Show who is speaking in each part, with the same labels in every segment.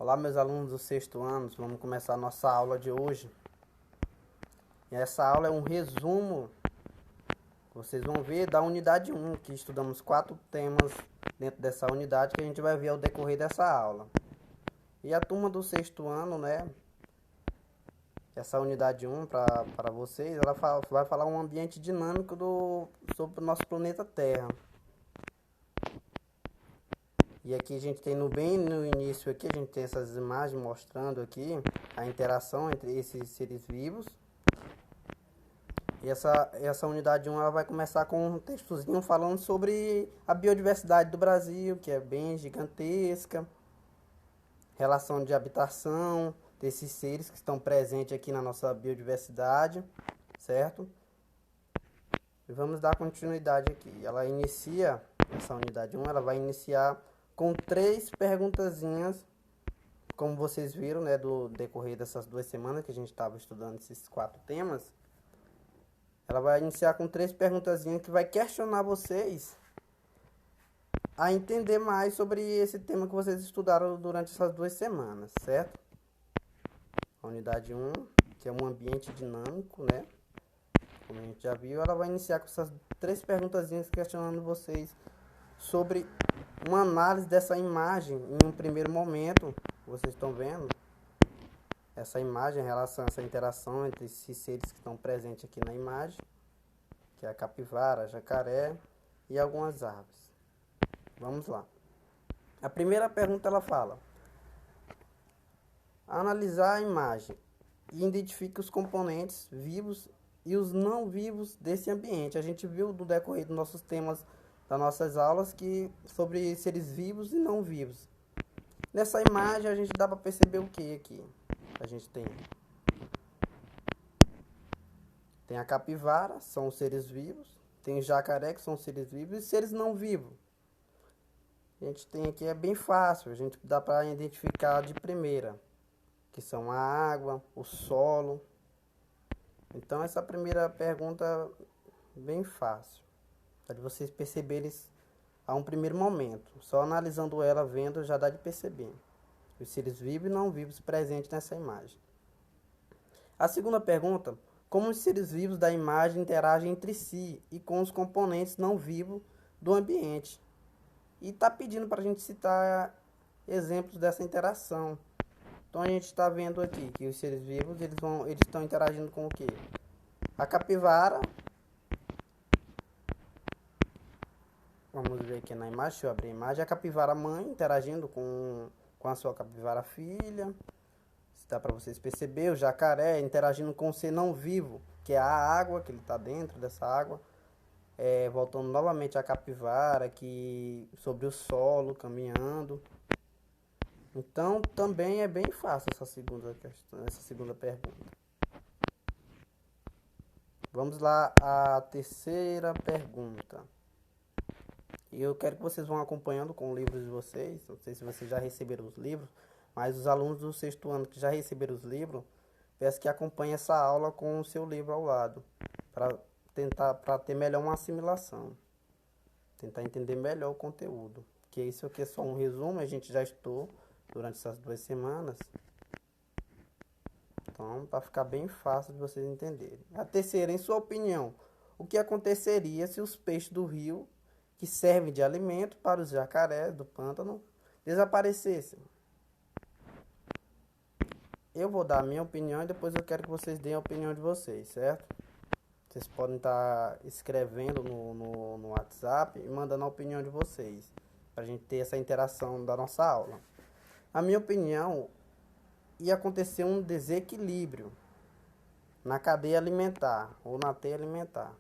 Speaker 1: Olá, meus alunos do sexto ano, vamos começar a nossa aula de hoje. E essa aula é um resumo, vocês vão ver, da unidade 1, que estudamos 4 temas dentro dessa unidade que a gente vai ver ao decorrer dessa aula. E a turma do sexto ano, né, essa unidade 1 para vocês, ela vai falar um ambiente dinâmico sobre o nosso planeta Terra. E aqui a gente tem bem no início aqui, a gente tem essas imagens mostrando aqui a interação entre esses seres vivos. E essa unidade 1 ela vai começar com um textozinho falando sobre a biodiversidade do Brasil, que é bem gigantesca, relação de habitação desses seres que estão presentes aqui na nossa biodiversidade, certo? E vamos dar continuidade aqui. Ela inicia, essa unidade 1, ela vai iniciar com 3 perguntazinhas, como vocês viram, né, do decorrer dessas 2 semanas que a gente estava estudando esses 4 temas. Ela vai iniciar com 3 perguntazinhas que vai questionar vocês a entender mais sobre esse tema que vocês estudaram durante essas 2 semanas, certo? A unidade 1, que é um ambiente dinâmico, né? Como a gente já viu, ela vai iniciar com essas 3 perguntazinhas questionando vocês sobre uma análise dessa imagem em um primeiro momento. Vocês estão vendo essa imagem em relação a essa interação entre esses seres que estão presentes aqui na imagem, que é a capivara, jacaré e algumas aves. Vamos lá. A primeira pergunta ela fala: analisar a imagem e identifique os componentes vivos e os não vivos desse ambiente. A gente viu no decorrer dos nossos temas, das nossas aulas, que sobre seres vivos e não vivos. Nessa imagem a gente dá para perceber o que aqui? A gente tem a capivara, são os seres vivos, tem o jacaré, que são os seres vivos, e seres não vivos. A gente tem aqui, é bem fácil, a gente dá para identificar de primeira, que são a água, o solo. Então essa primeira pergunta é bem fácil, para vocês perceberem a um primeiro momento. Só analisando ela, vendo, já dá de perceber os seres vivos e não vivos presentes nessa imagem. A segunda pergunta: como os seres vivos da imagem interagem entre si e com os componentes não vivos do ambiente. E está pedindo para a gente citar exemplos dessa interação. Então a gente está vendo aqui que os seres vivos eles estão interagindo com o quê? A capivara. Vamos ver aqui na imagem, deixa eu abrir a imagem. A capivara mãe interagindo com a sua capivara filha. Dá para vocês perceber, o jacaré interagindo com o ser não vivo, que é a água, que ele está dentro dessa água. Voltando novamente à capivara, que sobre o solo, caminhando. Então também é bem fácil essa segunda questão, essa segunda pergunta. Vamos lá à terceira pergunta. E eu quero que vocês vão acompanhando com os livros de vocês. Não sei se vocês já receberam os livros, mas os alunos do sexto ano que já receberam os livros, peço que acompanhem essa aula com o seu livro ao lado, para ter melhor uma assimilação, tentar entender melhor o conteúdo. Porque isso aqui é só um resumo, a gente já estudou durante essas 2 semanas. Então, para ficar bem fácil de vocês entenderem. A terceira, em sua opinião, o que aconteceria se os peixes do rio, que servem de alimento para os jacarés do pântano, desaparecessem? Eu vou dar a minha opinião e depois eu quero que vocês deem a opinião de vocês, certo? Vocês podem estar escrevendo no WhatsApp e mandando a opinião de vocês, para a gente ter essa interação da nossa aula. A minha opinião, ia acontecer um desequilíbrio na cadeia alimentar ou na teia alimentar.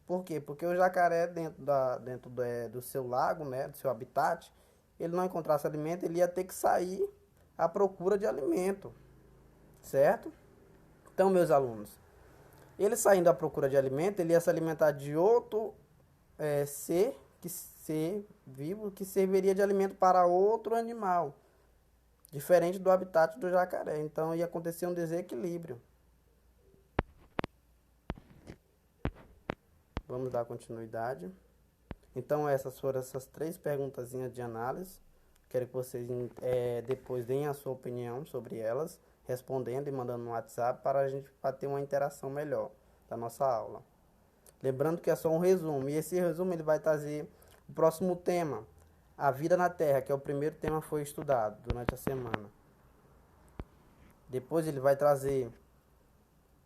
Speaker 1: Por quê? Porque o jacaré dentro do seu lago, né, do seu habitat, ele não encontrasse alimento, ele ia ter que sair à procura de alimento, certo? Então, meus alunos, ele saindo à procura de alimento, ele ia se alimentar de outro ser vivo que serviria de alimento para outro animal, diferente do habitat do jacaré. Então ia acontecer um desequilíbrio. Vamos dar continuidade. Então essas foram essas 3 perguntazinhas de análise Quero que vocês depois deem a sua opinião sobre elas, respondendo e mandando no WhatsApp para a gente ter uma interação melhor da nossa aula. Lembrando que é só um resumo, e esse resumo ele vai trazer o próximo tema, a vida na Terra, que é o primeiro tema que foi estudado durante a semana. Depois ele vai trazer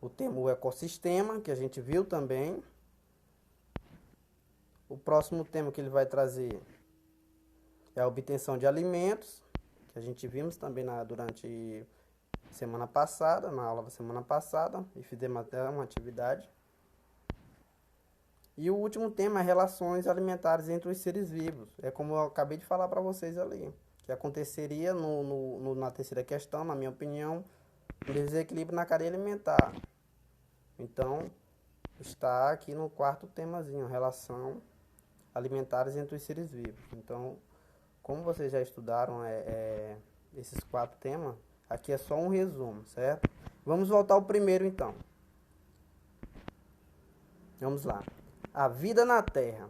Speaker 1: o tema o ecossistema, que a gente viu também. O próximo tema que ele vai trazer é a obtenção de alimentos, que a gente vimos também durante semana passada, na aula da semana passada, e fizemos até uma atividade. E o último tema é relações alimentares entre os seres vivos. É como eu acabei de falar para vocês ali, que aconteceria na terceira questão, na minha opinião, um desequilíbrio na cadeia alimentar. Então, está aqui no quarto temazinho, relação alimentares entre os seres vivos. Então, como vocês já estudaram esses 4 temas, aqui é só um resumo, certo? Vamos voltar ao primeiro então. Vamos lá. A vida na Terra.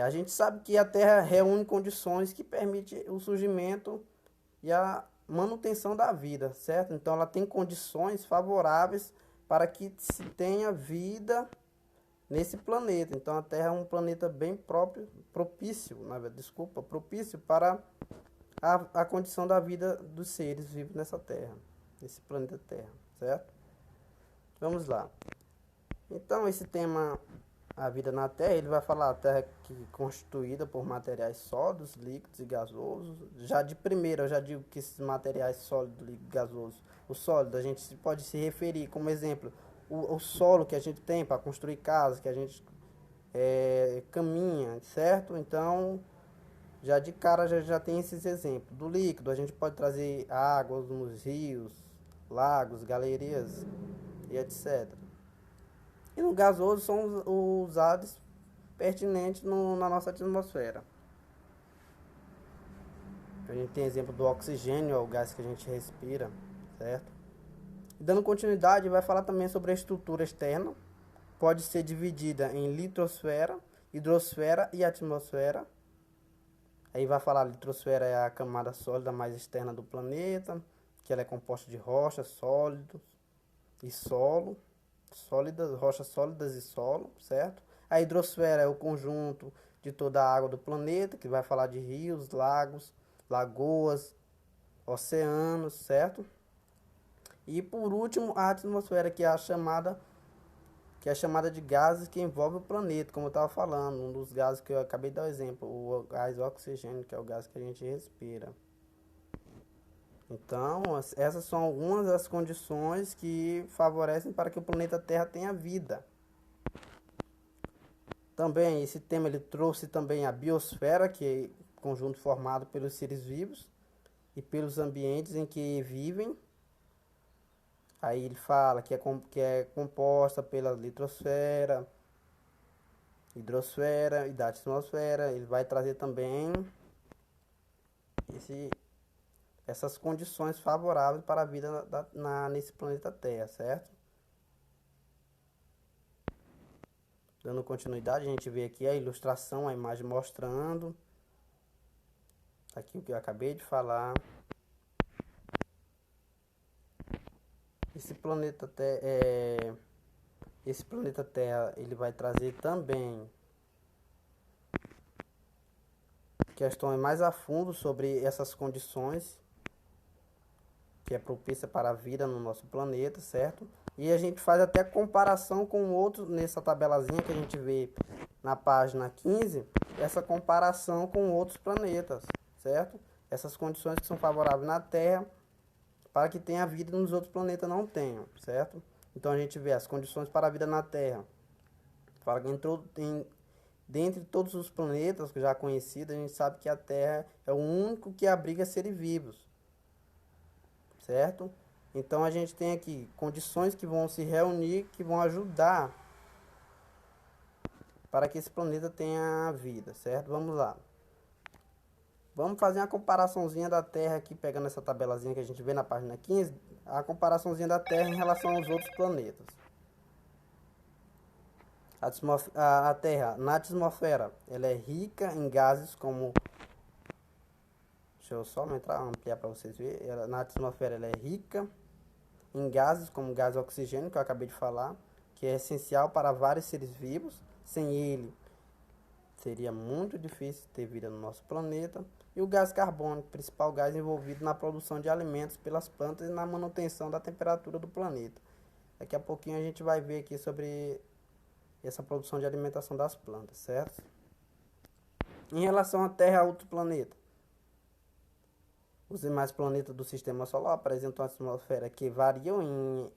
Speaker 1: A gente sabe que a Terra reúne condições que permitem o surgimento e a manutenção da vida, certo? Então ela tem condições favoráveis para que se tenha vida nesse planeta. Então a Terra é um planeta bem propício para a condição da vida dos seres vivos nessa Terra, nesse planeta Terra, certo? Vamos lá. Então esse tema, a vida na Terra, ele vai falar a Terra que é constituída por materiais sólidos, líquidos e gasosos. Já de primeira, eu já digo que esses materiais sólidos, líquidos e gasosos, o sólido a gente pode se referir como exemplo o solo que a gente tem para construir casas, que a gente caminha, certo? Então, já de cara já tem esses exemplos. Do líquido, a gente pode trazer águas nos rios, lagos, galerias e etc. E no gasoso são usados pertinentes na nossa atmosfera. A gente tem exemplo do oxigênio, é o gás que a gente respira, certo? Dando continuidade, vai falar também sobre a estrutura externa. Pode ser dividida em litosfera, hidrosfera e atmosfera. Aí vai falar a litosfera é a camada sólida mais externa do planeta, que ela é composta de rochas sólidas e solo, rochas sólidas e solo, certo? A hidrosfera é o conjunto de toda a água do planeta, que vai falar de rios, lagos, lagoas, oceanos, certo? E por último, a atmosfera, que é chamada de gases que envolve o planeta, como eu estava falando, um dos gases que eu acabei de dar o exemplo, o gás oxigênio, que é o gás que a gente respira. Então, essas são algumas das condições que favorecem para que o planeta Terra tenha vida. Também, esse tema ele trouxe também a biosfera, que é conjunto formado pelos seres vivos e pelos ambientes em que vivem. Aí ele fala que é composta pela litosfera, hidrosfera e da atmosfera. Ele vai trazer também essas condições favoráveis para a vida nesse planeta Terra, certo? Dando continuidade, a gente vê aqui a ilustração, a imagem mostrando aqui o que eu acabei de falar. Esse planeta Terra, ele vai trazer também questões mais a fundo sobre essas condições que é propícia para a vida no nosso planeta, certo? E a gente faz até comparação com outros, nessa tabelazinha que a gente vê na página 15, essa comparação com outros planetas, certo? Essas condições que são favoráveis na Terra, para que tenha vida nos outros planetas não tenham, certo? Então a gente vê as condições para a vida na Terra. Fala que dentre todos os planetas que já conhecidos, a gente sabe que a Terra é o único que abriga seres vivos, certo? Então a gente tem aqui condições que vão se reunir, que vão ajudar para que esse planeta tenha vida, certo? Vamos lá. Vamos fazer uma comparaçãozinha da Terra aqui, pegando essa tabelazinha que a gente vê na página 15, a comparaçãozinha da Terra em relação aos outros planetas. A Terra, na atmosfera, ela é rica em gases como deixa eu só ampliar para vocês verem. Na atmosfera ela é rica em gases, como o gás oxigênio, que eu acabei de falar, que é essencial para vários seres vivos. Sem ele, seria muito difícil ter vida no nosso planeta. E o gás carbônico, principal gás envolvido na produção de alimentos pelas plantas e na manutenção da temperatura do planeta. Daqui a pouquinho a gente vai ver aqui sobre essa produção de alimentação das plantas, certo? Em relação à Terra e a outro planeta, os demais planetas do Sistema Solar apresentam uma atmosfera que variam em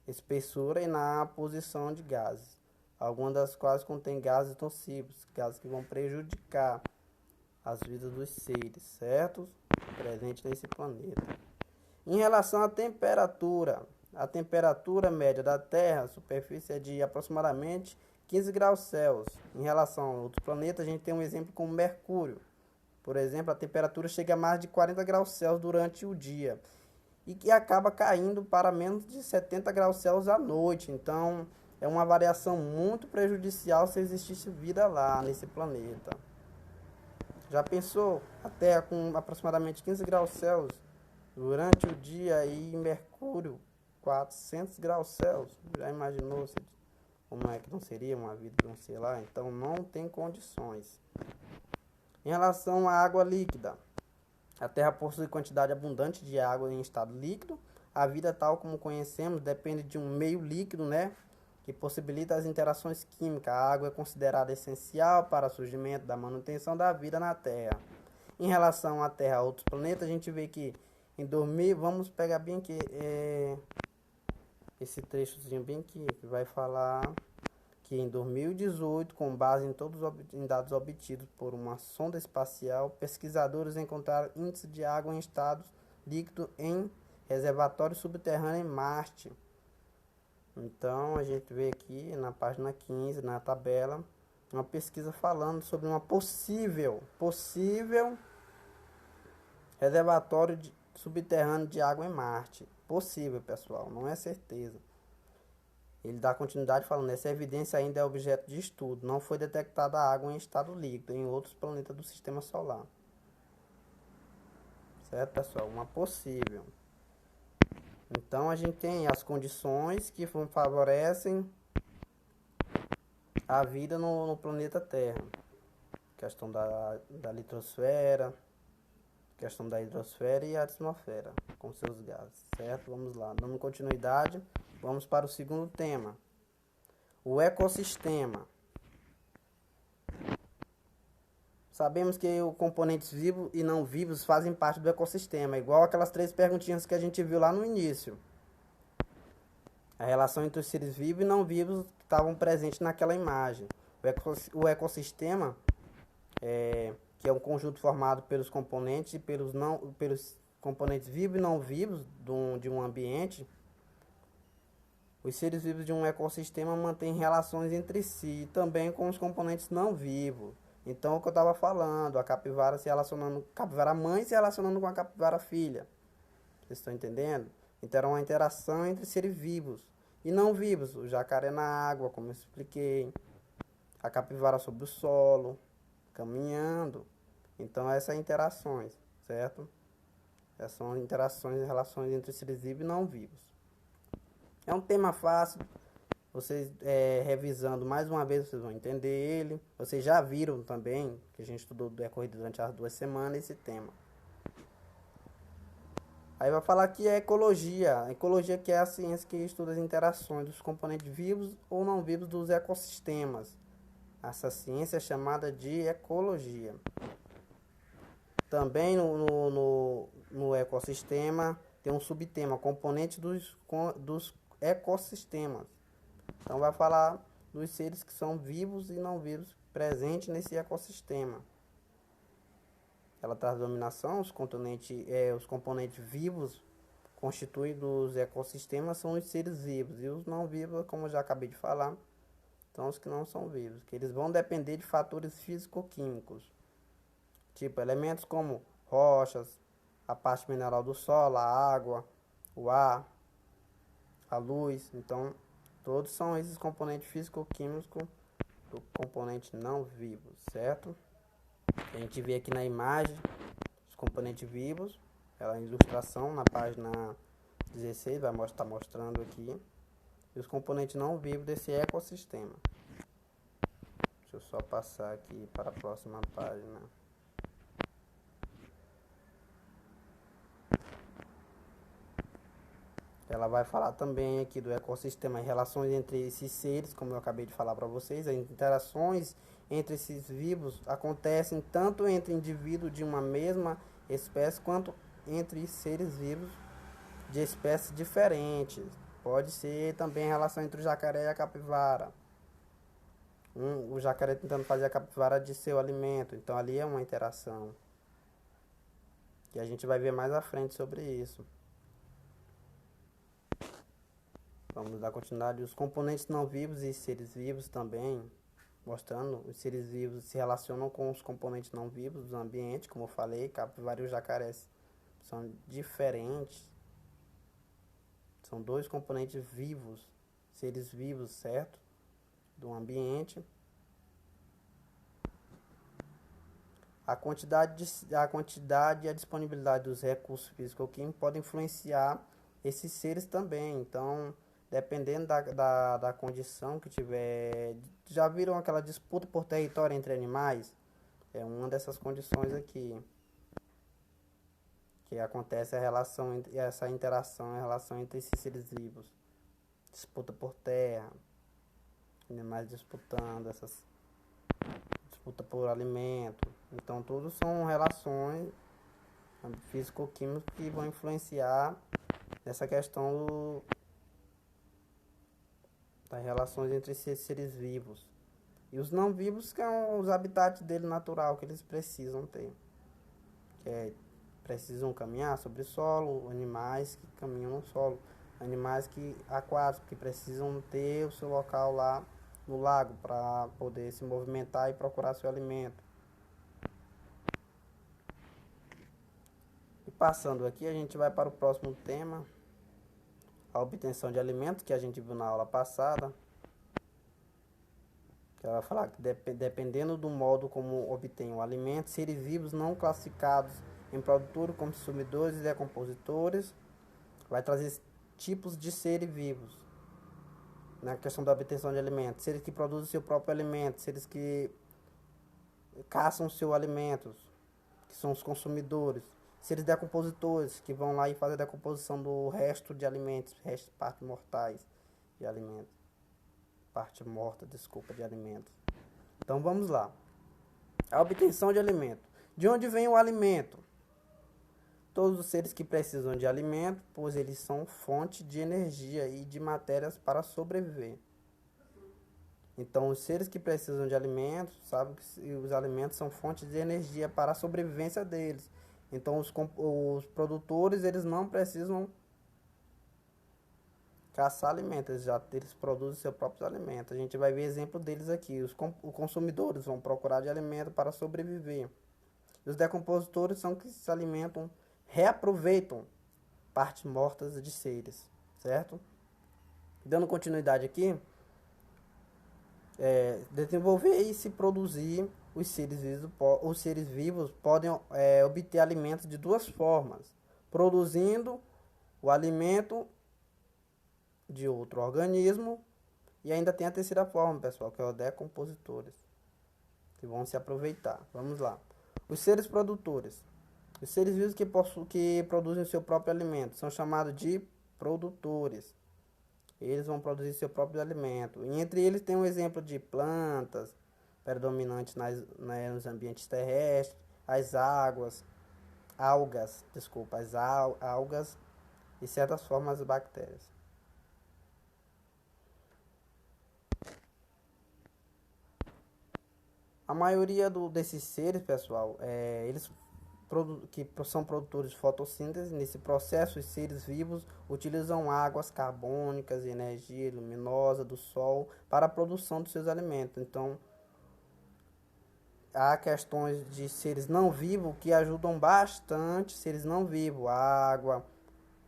Speaker 1: espessura e na posição de gases, algumas das quais contêm gases nocivos, gases que vão prejudicar as vidas dos seres, certo? Presentes nesse planeta. Em relação à temperatura, a temperatura média da Terra, a superfície, é de aproximadamente 15 graus Celsius. Em relação a outro planeta, a gente tem um exemplo como Mercúrio. Por exemplo, a temperatura chega a mais de 40 graus Celsius durante o dia e que acaba caindo para menos de 70 graus Celsius à noite. Então, é uma variação muito prejudicial se existisse vida lá nesse planeta. Já pensou a Terra com aproximadamente 15 graus Celsius durante o dia e Mercúrio 400 graus Celsius? Já imaginou como é que não seria uma vida de um ser lá? Então, não tem condições. Em relação à água líquida, a Terra possui quantidade abundante de água em estado líquido. A vida tal como conhecemos depende de um meio líquido, né, que possibilita as interações químicas. A água é considerada essencial para o surgimento da manutenção da vida na Terra. Em relação à Terra a outros planetas, a gente vê que em 2000, vamos pegar bem aqui esse trechozinho bem aqui, que vai falar que em 2018, com base em todos os dados obtidos por uma sonda espacial, pesquisadores encontraram índice de água em estado líquido em reservatório subterrâneo em Marte. Então, a gente vê aqui na página 15, na tabela, uma pesquisa falando sobre uma possível reservatório subterrâneo de água em Marte. Possível, pessoal, não é certeza. Ele dá continuidade falando, essa evidência ainda é objeto de estudo. Não foi detectada água em estado líquido em outros planetas do Sistema Solar. Certo, pessoal? Uma possível. Então, a gente tem as condições que favorecem a vida no planeta Terra. Questão da litosfera, questão da hidrosfera e a atmosfera, com seus gases. Certo? Vamos lá. Dando continuidade. Vamos para o segundo tema, o ecossistema. Sabemos que os componentes vivos e não vivos fazem parte do ecossistema, igual aquelas 3 perguntinhas que a gente viu lá no início. A relação entre os seres vivos e não vivos que estavam presentes naquela imagem. O ecossistema, que é um conjunto formado pelos componentes e pelos componentes vivos e não vivos de um ambiente. Os seres vivos de um ecossistema mantêm relações entre si, também com os componentes não vivos. Então, o que eu estava falando, a capivara se relacionando, capivara mãe se relacionando com a capivara filha. Vocês estão entendendo? Então, era uma interação entre seres vivos e não vivos. O jacaré na água, como eu expliquei. A capivara sobre o solo, caminhando. Então, essas interações, certo? Essas são interações e relações entre seres vivos e não vivos. É um tema fácil, vocês revisando mais uma vez, vocês vão entender ele. Vocês já viram também, que a gente estudou decorrido durante as 2 semanas, esse tema. Aí vai falar que é ecologia. A ecologia que é a ciência que estuda as interações dos componentes vivos ou não vivos dos ecossistemas. Essa ciência é chamada de ecologia. Também no ecossistema tem um subtema, componente dos ecossistemas. Então vai falar dos seres que são vivos e não vivos presentes nesse ecossistema. Ela traz dominação, os componentes vivos constituídos dos ecossistemas são os seres vivos, e os não vivos, como eu já acabei de falar, são os que não são vivos, que eles vão depender de fatores físico-químicos, tipo elementos como rochas, a parte mineral do solo, a água, o ar, a luz. Então, todos são esses componentes físico-químicos do componente não vivo, certo? A gente vê aqui na imagem os componentes vivos, ela é a ilustração na página 16, vai estar mostrando aqui, e os componentes não vivos desse ecossistema. Deixa eu só passar aqui para a próxima página. Ela vai falar também aqui do ecossistema, as relações entre esses seres, como eu acabei de falar para vocês. As interações entre esses vivos acontecem tanto entre indivíduos de uma mesma espécie, quanto entre seres vivos de espécies diferentes. Pode ser também a relação entre o jacaré e a capivara. O jacaré tentando fazer a capivara de seu alimento. Então ali é uma interação. E a gente vai ver mais à frente sobre isso. Vamos dar continuidade. Os componentes não vivos e seres vivos também, mostrando os seres vivos se relacionam com os componentes não vivos do ambiente, como eu falei, capivara e os jacarés são diferentes. São dois componentes vivos, seres vivos, certo? Do ambiente. A quantidade e a disponibilidade dos recursos físico-químicos podem influenciar esses seres também. Então, dependendo da condição que tiver. Já viram aquela disputa por território entre animais? É uma dessas condições aqui. Que acontece essa interação, a relação entre esses seres vivos. Disputa por terra. Animais disputando, disputa por alimento. Então, tudo são relações físico-químicas que vão influenciar nessa questão das relações entre esses seres vivos. E os não vivos, que são os habitats dele natural, que eles precisam ter. Precisam caminhar sobre solo, animais que caminham no solo, animais aquáticos que precisam ter o seu local lá no lago para poder se movimentar e procurar seu alimento. E passando aqui, a gente vai para o próximo tema, a obtenção de alimentos, que a gente viu na aula passada. Que ela vai falar que dependendo do modo como obtém o alimento, seres vivos não classificados em produtores, consumidores e decompositores, vai trazer tipos de seres vivos na questão da obtenção de alimentos. Seres que produzem seu próprio alimento, seres que caçam seu alimento, que são os consumidores, seres decompositores, que vão lá e fazem a decomposição do resto de alimentos, partes mortais de alimentos. Parte morta, desculpa, de alimentos. Então vamos lá. A obtenção de alimento. De onde vem o alimento? Todos os seres que precisam de alimento, pois eles são fonte de energia e de matérias para sobreviver. Então, os seres que precisam de alimentos, sabem que os alimentos são fontes de energia para a sobrevivência deles. Então, os produtores, eles não precisam caçar alimentos, eles produzem seus próprios alimentos. A gente vai ver exemplo deles aqui. Os consumidores vão procurar de alimento para sobreviver. E os decompositores são que se alimentam, reaproveitam partes mortas de seres, certo? Dando continuidade aqui, desenvolver e se produzir os seres vivos podem obter alimentos de duas formas: produzindo o alimento de outro organismo, e ainda tem a terceira forma, pessoal, que é os decompositores, que vão se aproveitar. Vamos lá. Os seres produtores. Os seres vivos que produzem seu próprio alimento são chamados de produtores. Eles vão produzir seu próprio alimento. E entre eles tem um exemplo de plantas predominantes nos ambientes terrestres, as algas e certas formas de bactérias. A maioria desses seres, pessoal, eles que são produtores de fotossíntese. Nesse processo, os seres vivos utilizam águas carbônicas e energia luminosa do sol para a produção dos seus alimentos. Então, há questões de seres não vivos que ajudam bastante seres não vivos: água,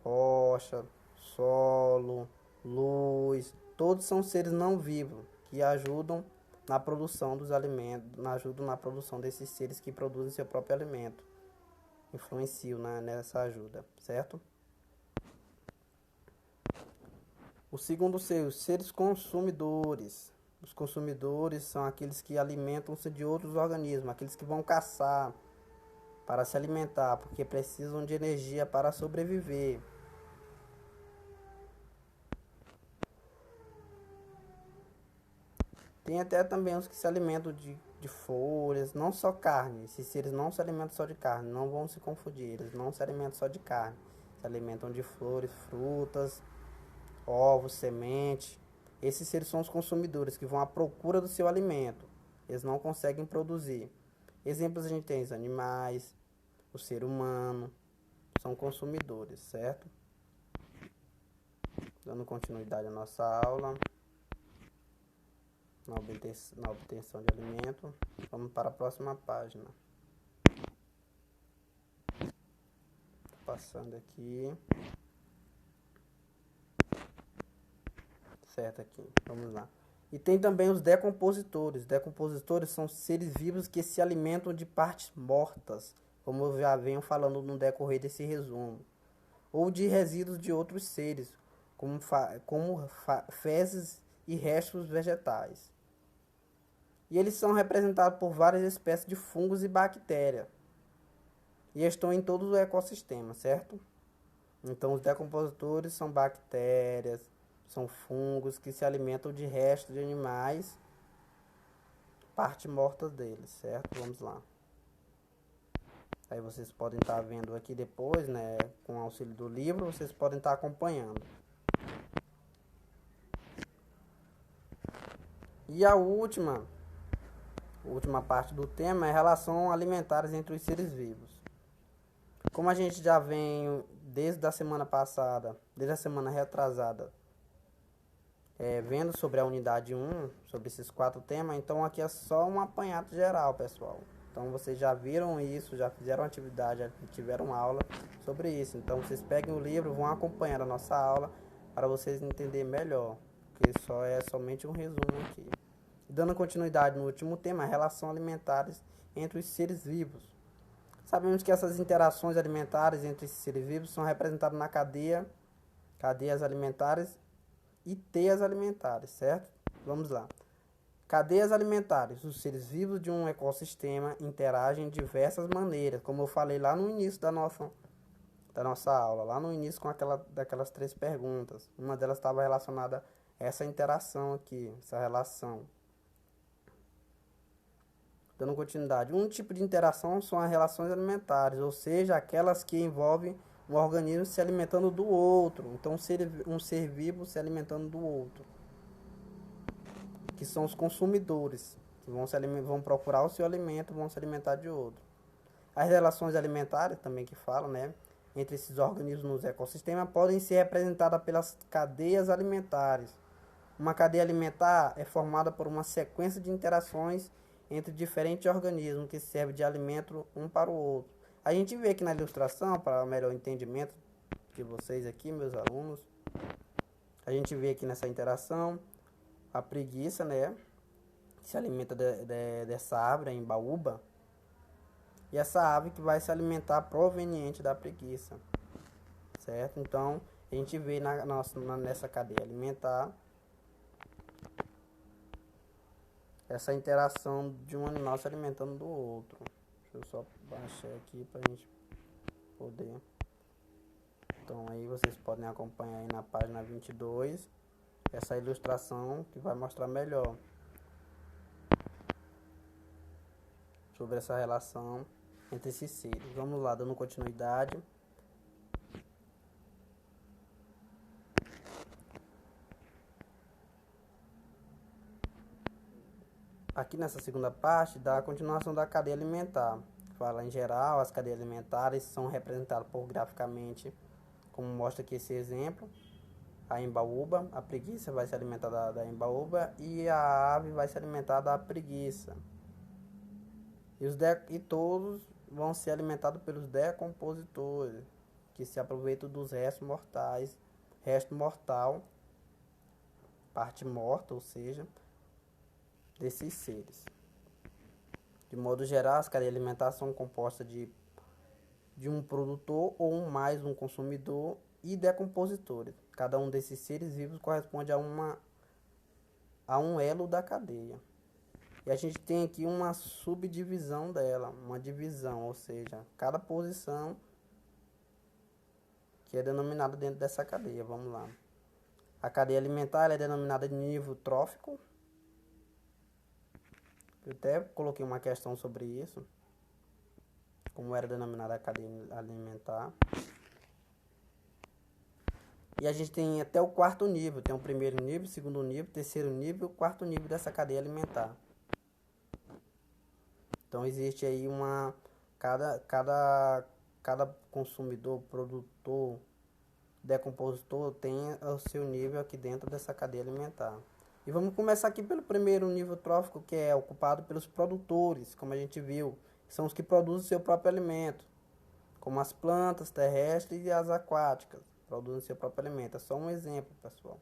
Speaker 1: rocha, solo, luz. Todos são seres não vivos que ajudam na produção dos alimentos, ajudam na produção desses seres que produzem seu próprio alimento. influenciam nessa ajuda, certo? O segundo ser, os seres consumidores. Os consumidores são aqueles que alimentam-se de outros organismos, aqueles que vão caçar para se alimentar, porque precisam de energia para sobreviver. Tem até também os que se alimentam de folhas, não só carne. Esses seres não se alimentam só de carne, não vão se confundir, eles não se alimentam só de carne. Se alimentam de flores, frutas, ovos, semente. Esses seres são os consumidores que vão à procura do seu alimento. Eles não conseguem produzir. Exemplos a gente tem os animais, o ser humano, são consumidores, certo? Dando continuidade à nossa aula. Na obtenção de alimento. Vamos para a próxima página. Passando aqui. Certo aqui, vamos lá. E tem também os decompositores. Decompositores são seres vivos que se alimentam de partes mortas, como eu já venho falando no decorrer desse resumo, ou de resíduos de outros seres, como fezes e restos vegetais. E eles são representados por várias espécies de fungos e bactérias. E estão em todo o ecossistema, certo? Então, os decompositores são bactérias, são fungos que se alimentam de restos de animais, parte morta deles, certo? Vamos lá. Aí vocês podem estar vendo aqui depois, né? Com o auxílio do livro, vocês podem estar acompanhando. E a última parte do tema é relação alimentares entre os seres vivos. Como a gente já vem desde a semana passada, desde a semana retrasada, vendo sobre a unidade 1, sobre esses 4 temas, então aqui é só um apanhado geral, pessoal. Então vocês já viram isso, já fizeram atividade, já tiveram aula sobre isso. Então vocês peguem o livro, vão acompanhar a nossa aula para vocês entenderem melhor, porque é somente um resumo aqui. Dando continuidade no último tema, relação alimentares entre os seres vivos. Sabemos que essas interações alimentares entre esses seres vivos são representadas na cadeias alimentares e teias alimentares, certo? Vamos lá. Cadeias alimentares. Os seres vivos de um ecossistema interagem de diversas maneiras, como eu falei lá no início da nossa aula, lá no início daquelas 3 perguntas. Uma delas estava relacionada a essa interação aqui, essa relação. Dando continuidade, um tipo de interação são as relações alimentares, ou seja, aquelas que envolvem um organismo se alimentando do outro. Então, um ser vivo se alimentando do outro, que são os consumidores, que vão procurar o seu alimento, vão se alimentar de outro. As relações alimentares, também que falam, né, entre esses organismos nos ecossistemas, podem ser representadas pelas cadeias alimentares. Uma cadeia alimentar é formada por uma sequência de interações entre diferentes organismos que servem de alimento um para o outro. A gente vê aqui na ilustração, para melhor entendimento de vocês aqui, meus alunos, a gente vê aqui nessa interação a preguiça, né, que se alimenta dessa árvore, a embaúba, e essa ave que vai se alimentar proveniente da preguiça, certo? Então, a gente vê nessa cadeia alimentar essa interação de um animal se alimentando do outro. Deixa eu só baixar aqui para a gente poder. Então aí vocês podem acompanhar aí na página 22 essa ilustração que vai mostrar melhor sobre essa relação entre esses seres. Vamos lá, dando continuidade. Aqui nessa segunda parte, dá a continuação da cadeia alimentar. Fala em geral, as cadeias alimentares são representadas graficamente, como mostra aqui esse exemplo. A embaúba, a preguiça vai se alimentar da embaúba e a ave vai se alimentar da preguiça. E todos vão ser alimentados pelos decompositores, que se aproveitam dos restos mortais, resto mortal, parte morta, ou seja, desses seres. De modo geral, as cadeias alimentares são compostas de de um produtor ou mais um consumidor e decompositores. Cada um desses seres vivos corresponde a um elo da cadeia. E a gente tem aqui uma subdivisão dela, uma divisão, ou seja, cada posição que é denominada dentro dessa cadeia. Vamos lá. A cadeia alimentar é denominada de nível trófico. Eu até coloquei uma questão sobre isso, como era denominada a cadeia alimentar. E a gente tem até o quarto nível. Tem o primeiro nível, segundo nível, terceiro nível, quarto nível dessa cadeia alimentar. Então existe aí cada consumidor, produtor, decompositor tem o seu nível aqui dentro dessa cadeia alimentar. E vamos começar aqui pelo primeiro nível trófico, que é ocupado pelos produtores, como a gente viu, que são os que produzem seu próprio alimento, como as plantas terrestres e as aquáticas, produzem seu próprio alimento. É só um exemplo, pessoal.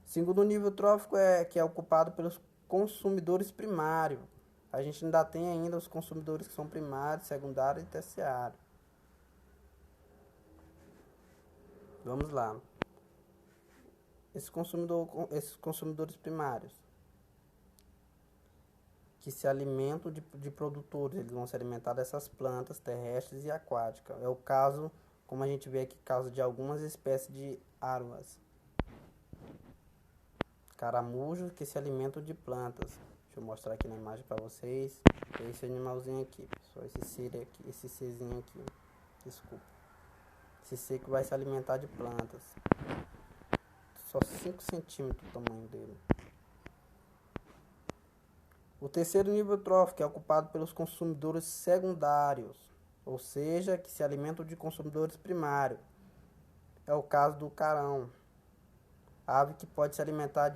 Speaker 1: Segundo nível trófico que é ocupado pelos consumidores primários. A gente ainda tem ainda os consumidores que são primários, secundários e terciários. Vamos lá. Esses consumidores primários que se alimentam de produtores, eles vão se alimentar dessas plantas terrestres e aquáticas. É o caso, como a gente vê aqui, caso de algumas espécies de arvas. Caramujos que se alimentam de plantas. Deixa eu mostrar aqui na imagem para vocês. Esse animalzinho aqui, pessoal. Esse ser aqui, esse serzinho aqui. Desculpa. Esse ser que vai se alimentar de plantas. Só 5 centímetros o tamanho dele. O terceiro nível trófico é ocupado pelos consumidores secundários, ou seja, que se alimentam de consumidores primários. É o caso do carão, ave que pode se alimentar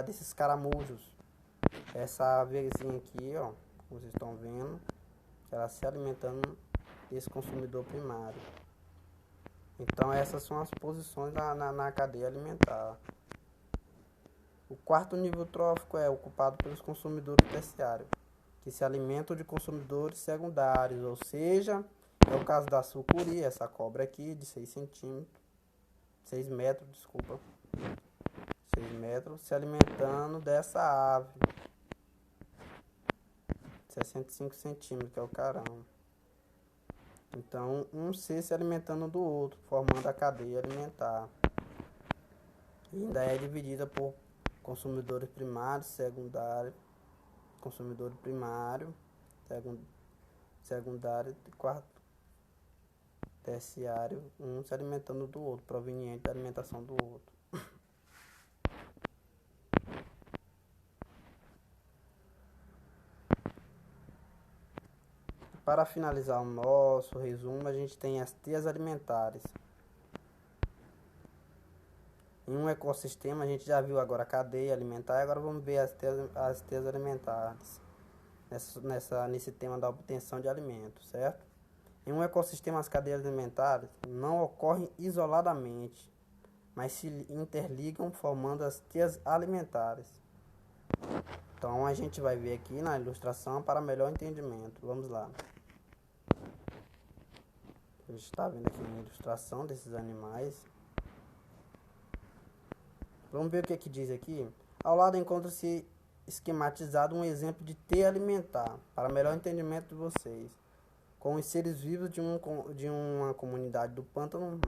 Speaker 1: desses caramujos. Essa avezinha aqui, ó, como vocês estão vendo, ela se alimentando desse consumidor primário. Então essas são as posições na cadeia alimentar. O quarto nível trófico é ocupado pelos consumidores terciários, que se alimentam de consumidores secundários, ou seja, é o caso da sucuri, essa cobra aqui de 6 centímetros, 6 metros, desculpa, 6 metros, se alimentando dessa ave, 65 centímetros, que é o carão. Então, um ser se alimentando do outro, formando a cadeia alimentar. E ainda é dividida por consumidores primários, secundários, consumidor primário, secundário e quarto terciário, um se alimentando do outro, proveniente da alimentação do outro. Para finalizar o nosso resumo, a gente tem as teias alimentares. Em um ecossistema, a gente já viu agora a cadeia alimentar, e agora vamos ver as teias alimentares, nesse tema da obtenção de alimentos, certo? Em um ecossistema, as cadeias alimentares não ocorrem isoladamente, mas se interligam formando as teias alimentares. Então a gente vai ver aqui na ilustração para melhor entendimento. Vamos lá. A gente está vendo aqui uma ilustração desses animais. Vamos ver o que diz aqui. Ao lado encontra-se esquematizado um exemplo de teia alimentar, para melhor entendimento de vocês, com os seres vivos de uma comunidade do pântano,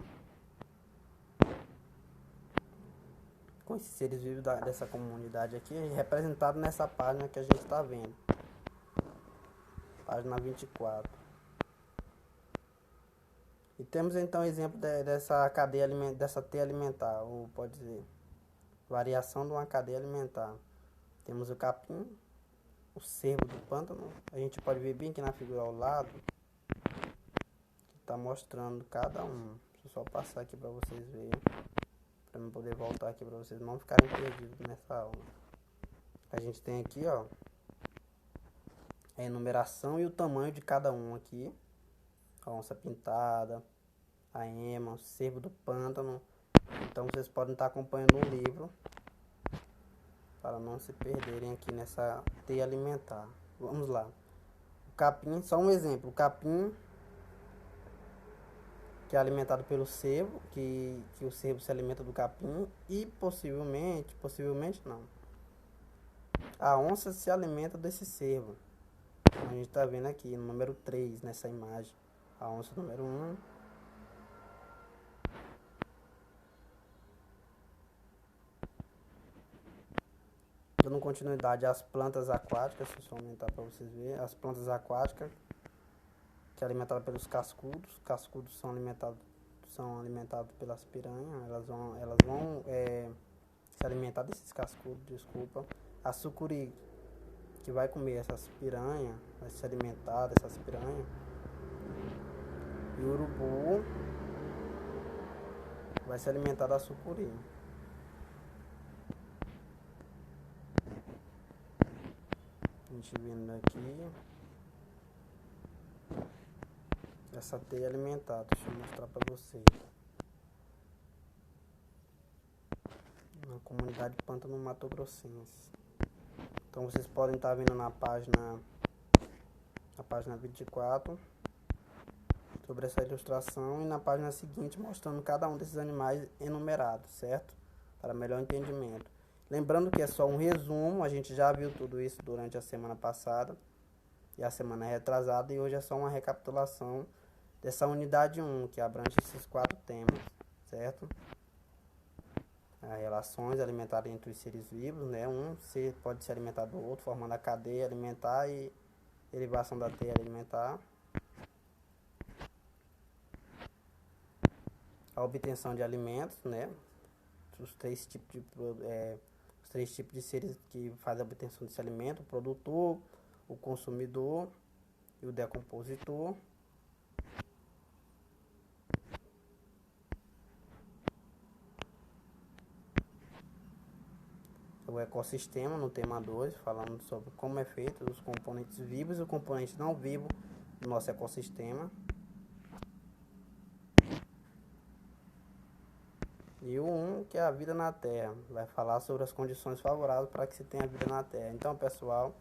Speaker 1: com esses seres vivos dessa comunidade aqui, representado nessa página que a gente está vendo. Página 24. E temos então exemplo dessa cadeia dessa teia alimentar, ou pode dizer, variação de uma cadeia alimentar. Temos o capim, o cervo do pântano. A gente pode ver bem aqui na figura ao lado, que está mostrando cada um. Deixa eu só passar aqui para vocês verem, para eu poder voltar aqui para vocês não ficarem perdidos nessa aula. A gente tem aqui, ó, a enumeração e o tamanho de cada um aqui. A onça pintada, a ema, o cervo do pântano. Então vocês podem estar acompanhando o livro para não se perderem aqui nessa teia alimentar. Vamos lá. capim, só um exemplo, o capim que é alimentado pelo cervo, que o cervo se alimenta do capim e possivelmente não, a onça se alimenta desse cervo. A gente está vendo aqui no número 3 nessa imagem, a onça número 1. Dando continuidade às plantas aquáticas, deixa eu aumentar para vocês verem, as plantas aquáticas que é alimentada pelos cascudos. Cascudos são alimentados pelas piranhas. Elas vão se alimentar desses cascudos, desculpa. A sucuri, que vai comer essas piranhas, vai se alimentar dessas piranhas. E o urubu vai se alimentar da sucuri. A gente vendo aqui essa teia alimentar, deixa eu mostrar para vocês. Na comunidade Pântano Mato Grossense. Então vocês podem estar vendo na página 24 sobre essa ilustração, e na página seguinte mostrando cada um desses animais enumerados, certo? Para melhor entendimento. Lembrando que é só um resumo, a gente já viu tudo isso durante a semana passada e a semana retrasada, e hoje é só uma recapitulação dessa unidade 1, que abrange esses 4 temas, certo? As relações alimentares entre os seres vivos, né? Um ser pode se alimentar do outro, formando a cadeia alimentar e derivação da teia alimentar. A obtenção de alimentos, né? Os três tipos de seres que fazem a obtenção desse alimento: o produtor, o consumidor e o decompositor. O ecossistema, no tema 2, falando sobre como é feito os componentes vivos e o componente não vivo do nosso ecossistema. E o 1, que é a vida na Terra, vai falar sobre as condições favoráveis para que se tenha vida na Terra. Então, pessoal,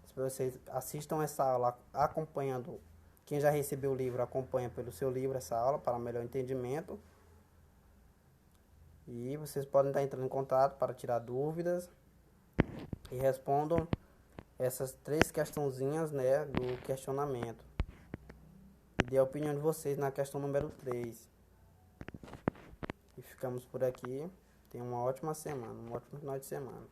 Speaker 1: se vocês assistam essa aula acompanhando, quem já recebeu o livro, acompanha pelo seu livro essa aula para melhor entendimento. E vocês podem estar entrando em contato para tirar dúvidas e respondam essas 3 questãozinhas, né, do questionamento. E dê a opinião de vocês na questão número 3. E ficamos por aqui. Tenham uma ótima semana, um ótimo final de semana.